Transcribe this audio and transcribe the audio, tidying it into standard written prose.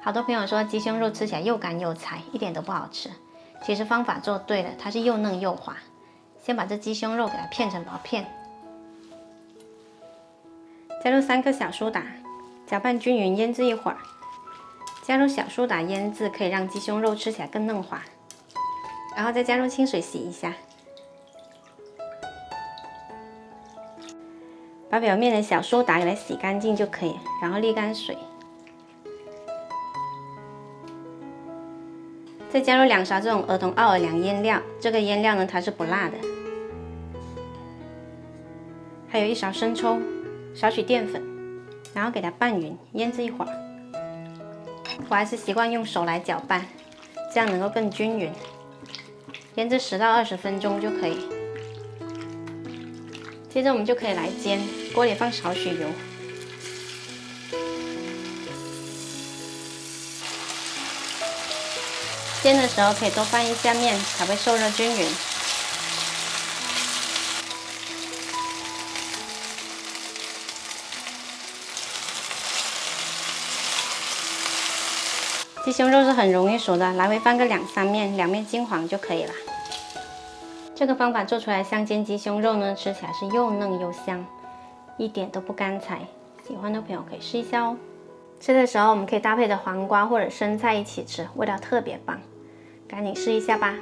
好多朋友说鸡胸肉吃起来又干又柴，一点都不好吃。其实方法做对了，它是又嫩又滑。先把这鸡胸肉给它片成薄片，加入3颗小苏打，搅拌均匀，腌制一会儿。加入小苏打腌制可以让鸡胸肉吃起来更嫩滑，然后再加入清水洗一下，把表面的小苏打给它洗干净就可以，然后沥干水。再加入2勺这种儿童奥尔良腌料，这个腌料呢它是不辣的。还有1勺生抽，少许淀粉，然后给它拌匀，腌制一会儿。我还是习惯用手来搅拌，这样能够更均匀。腌制10到20分钟就可以。接着我们就可以来煎，锅里放少许油。煎的时候可以多翻一下面，才会受热均匀。鸡胸肉是很容易熟的，来回翻个2、3面，两面金黄就可以了。这个方法做出来香煎鸡胸肉呢，吃起来是又嫩又香，一点都不干柴。喜欢的朋友可以试一下哦。吃的时候我们可以搭配着黄瓜或者生菜一起吃，味道特别棒，赶紧试一下吧。